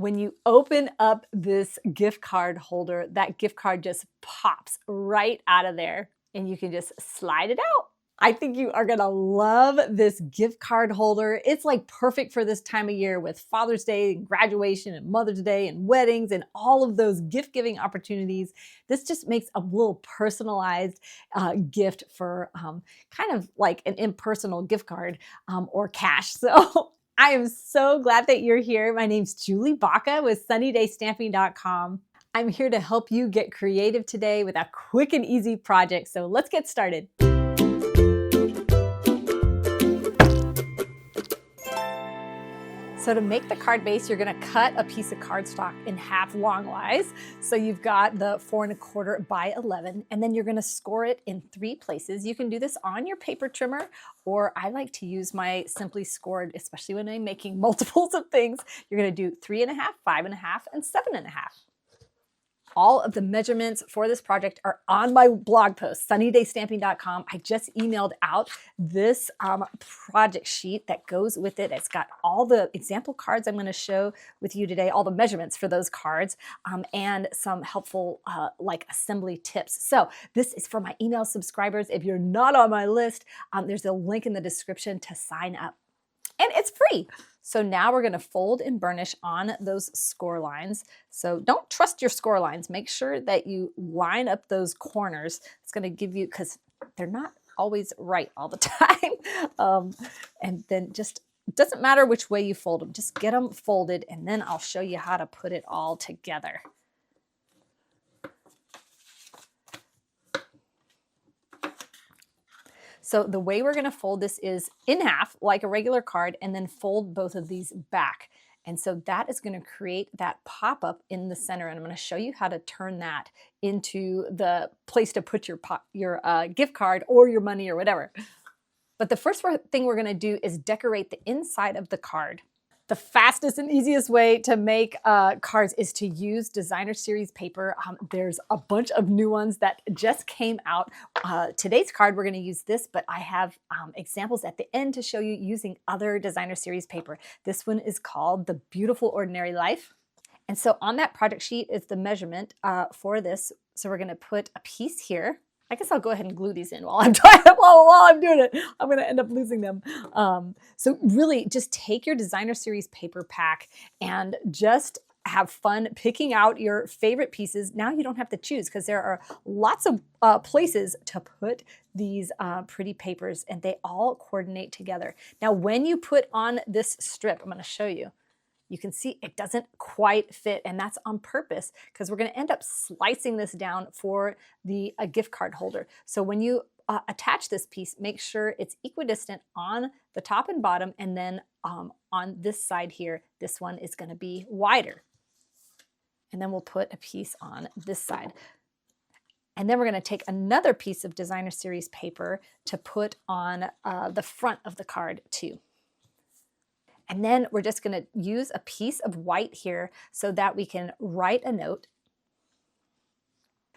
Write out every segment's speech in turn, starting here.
When you open up this gift card holder, that gift card just pops right out of there and you can just slide it out. I think you are gonna love this gift card holder. It's like perfect for this time of year with Father's Day and graduation and Mother's Day and weddings and all of those gift giving opportunities. This just makes a little personalized gift for kind of like an impersonal gift card or cash. So I am so glad that you're here. My name's Julie Baca with SunnyDayStamping.com. I'm here to help you get creative today with a quick and easy project. So let's get started. So to make the card base, you're gonna cut a piece of cardstock in half longwise. So you've got the 4 1/4 by 11, and then you're gonna score it in 3 places. You can do this on your paper trimmer, or I like to use my Simply Scored, especially when I'm making multiples of things. You're gonna do 3 1/2, 5 1/2, and 7 1/2. All of the measurements for this project are on my blog post, SunnyDayStamping.com. I just emailed out this project sheet that goes with it. It's got all the example cards I'm going to show with you today, all the measurements for those cards, and some helpful like assembly tips. So this is for my email subscribers. If you're not on my list, there's a link in the description to sign up. And it's free. So now we're going to fold and burnish on those score lines. So don't trust your score lines. Make sure that you line up those corners. It's going to give you, because they're not always right all the time. And then just, it doesn't matter which way you fold them. Just get them folded, and then I'll show you how to put it all together. So the way we're going to fold this is in half, like a regular card, and then fold both of these back. And so that is going to create that pop-up in the center. And I'm going to show you how to turn that into the place to put your gift card or your money or whatever. But the first thing we're going to do is decorate the inside of the card. The fastest and easiest way to make cards is to use designer series paper. There's a bunch of new ones that just came out. Today's card, we're going to use this, but I have examples at the end to show you using other designer series paper. This one is called The Beautiful Ordinary Life. And so on that project sheet is the measurement for this. So we're going to put a piece here. I guess I'll go ahead and glue these in while I'm doing it. I'm going to end up losing them. So really just take your designer series paper pack and just have fun picking out your favorite pieces. Now you don't have to choose because there are lots of places to put these pretty papers, and they all coordinate together. Now when you put on this strip, I'm going to show you. You can see it doesn't quite fit, and that's on purpose because we're going to end up slicing this down for the gift card holder. So when you attach this piece, make sure it's equidistant on the top and bottom, and then on this side here, this one is going to be wider. And then we'll put a piece on this side. And then we're going to take another piece of designer series paper to put on the front of the card too. And then we're just going to use a piece of white here so that we can write a note.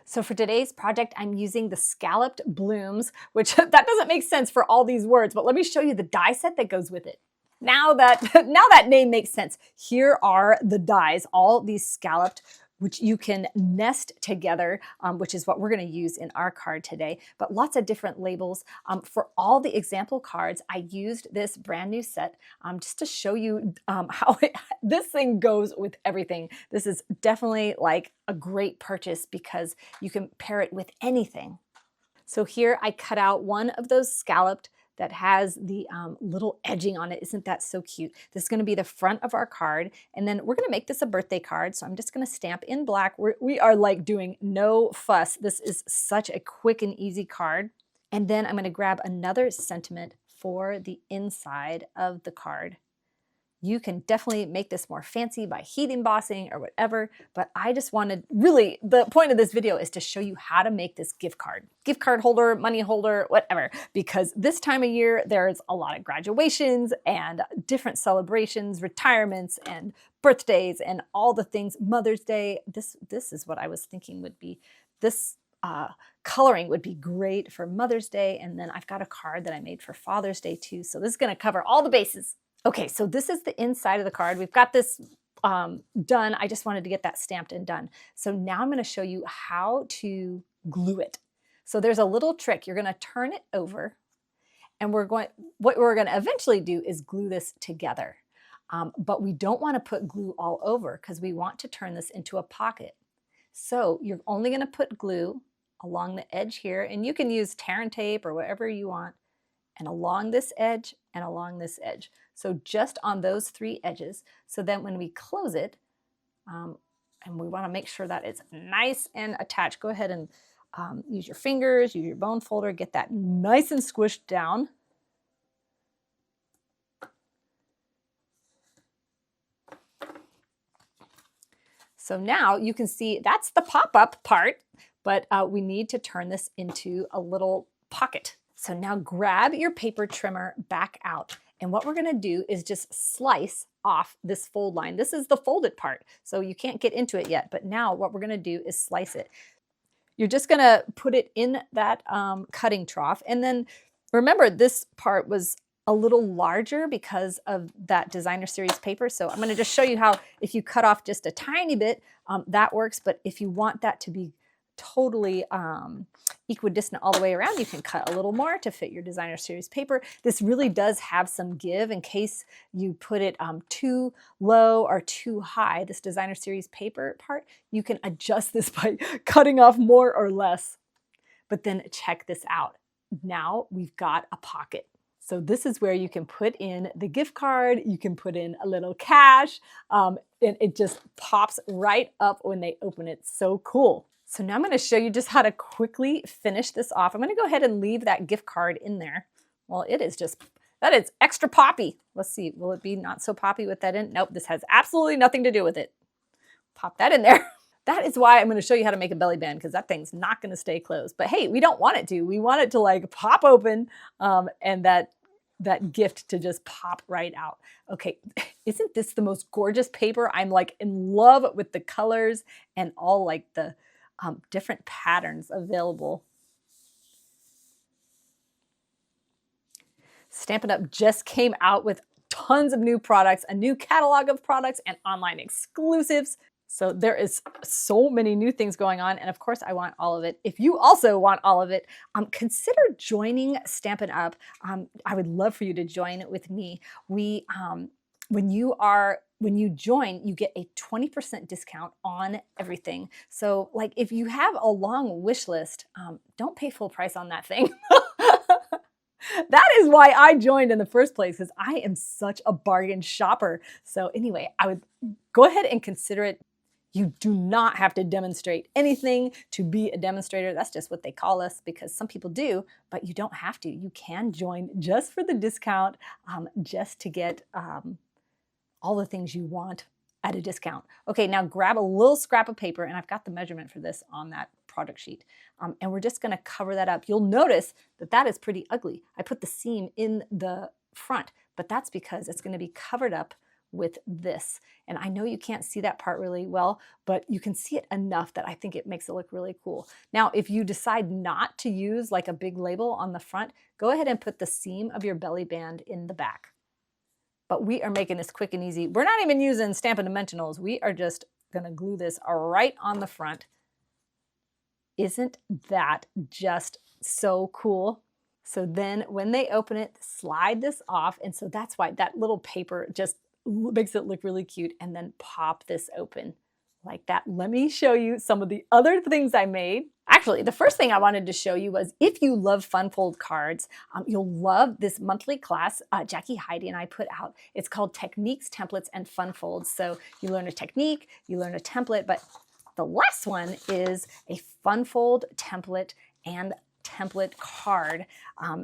So for today's project, I'm using the scalloped blooms, which that doesn't make sense for all these words, but let me show you the die set that goes with it. Now that name makes sense. Here are the dies, all these scalloped, which you can nest together, which is what we're going to use in our card today, but lots of different labels. For all the example cards, I used this brand new set just to show you how this thing goes with everything. This is definitely like a great purchase because you can pair it with anything. So here I cut out one of those scalloped that has the little edging on it. Isn't that so cute? This is going to be the front of our card, and then we're going to make this a birthday card. So I'm just going to stamp in black. We are like doing no fuss. This is such a quick and easy card. And then I'm going to grab another sentiment for the inside of the card. You can definitely make this more fancy by heat embossing or whatever, but I just wanted, really, the point of this video is to show you how to make this gift card holder, money holder, whatever, because this time of year, there's a lot of graduations and different celebrations, retirements and birthdays and all the things, Mother's Day. This is what I was thinking would be, this coloring would be great for Mother's Day. And then I've got a card that I made for Father's Day too. So this is gonna cover all the bases. Okay, so this is the inside of the card. We've got this done. I just wanted to get that stamped and done. So now I'm going to show you how to glue it. So there's a little trick. You're going to turn it over, and what we're going to eventually do is glue this together. But we don't want to put glue all over because we want to turn this into a pocket. So you're only going to put glue along the edge here, and you can use tear and tape or whatever you want, and along this edge and along this edge. So just on those 3 edges. So then when we close it, and we want to make sure that it's nice and attached, go ahead and use your fingers, use your bone folder, get that nice and squished down. So now you can see that's the pop-up part, but we need to turn this into a little pocket. So now grab your paper trimmer back out. And what we're gonna do is just slice off this fold line. This is the folded part, so you can't get into it yet, but now what we're gonna do is slice it. You're just gonna put it in that cutting trough. And then remember, this part was a little larger because of that designer series paper. So I'm gonna just show you how if you cut off just a tiny bit, that works. But if you want that to be totally equidistant all the way around, you can cut a little more to fit your designer series paper. This really does have some give in case you put it too low or too high, this designer series paper part. You can adjust this by cutting off more or less. But then check this out. Now we've got a pocket. So this is where you can put in the gift card, you can put in a little cash, and it just pops right up when they open it. So cool. So now I'm going to show you just how to quickly finish this off. I'm going to go ahead and leave that gift card in there. Well, it is just, that is extra poppy. Let's see, will it be not so poppy with that in? Nope, this has absolutely nothing to do with it. Pop that in there. That is why I'm going to show you how to make a belly band, because that thing's not going to stay closed. But hey, we don't want it to. We want it to like pop open and that gift to just pop right out. Okay, isn't this the most gorgeous paper? I'm like in love with the colors and all like the different patterns available. Stampin' Up! Just came out with tons of new products, a new catalog of products and online exclusives. So there is so many new things going on. And of course, I want all of it. If you also want all of it, consider joining Stampin' Up! I would love for you to join with me. When you join, you get a 20% discount on everything. So like if you have a long wish list, don't pay full price on that thing. That is why I joined in the first place, because I am such a bargain shopper. So anyway, I would go ahead and consider it. You do not have to demonstrate anything to be a demonstrator. That's just what they call us, because some people do, but you don't have to. You can join just for the discount, just to get all the things you want at a discount. Okay, now grab a little scrap of paper, and I've got the measurement for this on that product sheet. And we're just gonna cover that up. You'll notice that that is pretty ugly. I put the seam in the front, but that's because it's gonna be covered up with this. And I know you can't see that part really well, but you can see it enough that I think it makes it look really cool. Now, if you decide not to use like a big label on the front, go ahead and put the seam of your belly band in the back. But we are making this quick and easy. We're not even using Stampin' Dimensionals. We are just gonna glue this right on the front. Isn't that just so cool? So then when they open it, slide this off. And so that's why that little paper just makes it look really cute, and then pop this open like that. Let me show you some of the other things I made. Actually, the first thing I wanted to show you was if you love fun fold cards, you'll love this monthly class Jackie, Heidi, and I put out. It's called Techniques, Templates, and Fun Folds. So you learn a technique, you learn a template, but the last one is a fun fold template and template card.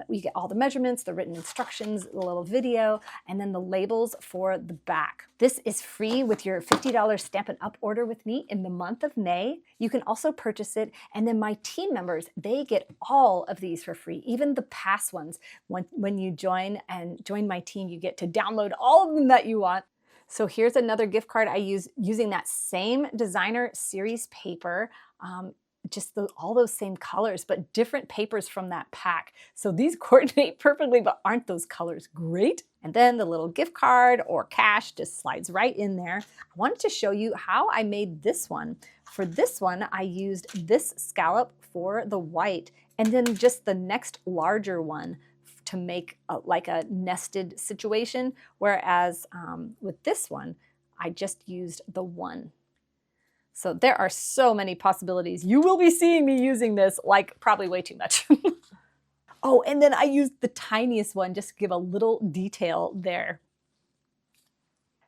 We get all the measurements, the written instructions, the little video, and then the labels for the back. This is free with your $50 Stampin' Up! Order with me in the month of May. You can also purchase it, and then my team members, they get all of these for free, even the past ones. When you join my team, you get to download all of them that you want. So here's another gift card I use using that same designer series paper. just all those same colors, but different papers from that pack. So these coordinate perfectly, but aren't those colors great? And then the little gift card or cash just slides right in there. I wanted to show you how I made this one. For this one, I used this scallop for the white and then just the next larger one to make like a nested situation. Whereas with this one, I just used the one. So there are so many possibilities. You will be seeing me using this like probably way too much. Oh, and then I used the tiniest one just to give a little detail there.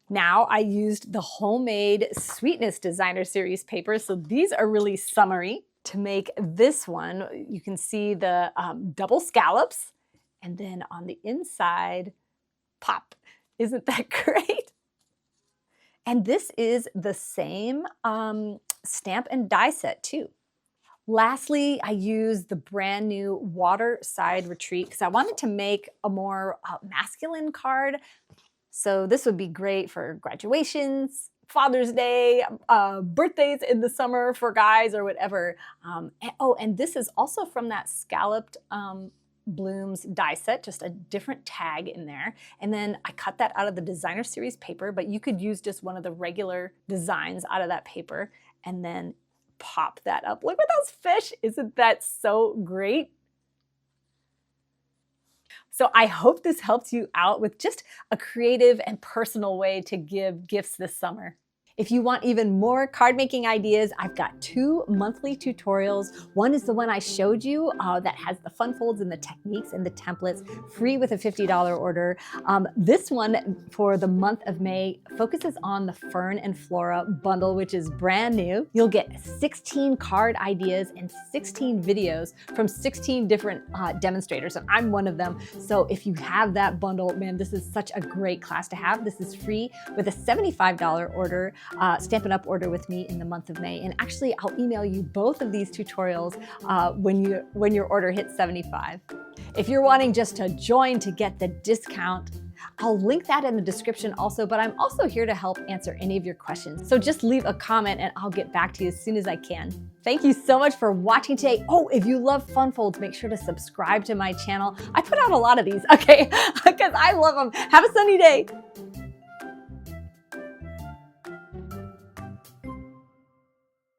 Now I used the homemade Sweetness Designer Series papers. So these are really summery. To make this one, you can see the double scallops, and then on the inside, pop. Isn't that great? And this is the same stamp and die set too. Lastly, I used the brand new Water Side Retreat because I wanted to make a more masculine card. So this would be great for graduations, Father's Day, birthdays in the summer for guys or whatever. And this is also from that scalloped blooms die set, just a different tag in there. And then I cut that out of the designer series paper, but you could use just one of the regular designs out of that paper and then pop that up. Look at those fish. Isn't that so great? So I hope this helps you out with just a creative and personal way to give gifts this summer. If you want even more card making ideas, I've got 2 monthly tutorials. One is the one I showed you that has the fun folds and the techniques and the templates, free with a $50 order. This one for the month of May focuses on the Fern and Flora bundle, which is brand new. You'll get 16 card ideas and 16 videos from 16 different demonstrators, and I'm one of them. So if you have that bundle, man, this is such a great class to have. This is free with a $75 order. Stampin' Up! Order with me in the month of May. And actually, I'll email you both of these tutorials when your order hits $75. If you're wanting just to join to get the discount, I'll link that in the description also, but I'm also here to help answer any of your questions. So just leave a comment and I'll get back to you as soon as I can. Thank you so much for watching today. Oh, if you love fun folds, make sure to subscribe to my channel. I put out a lot of these, okay? Because I love them. Have a sunny day.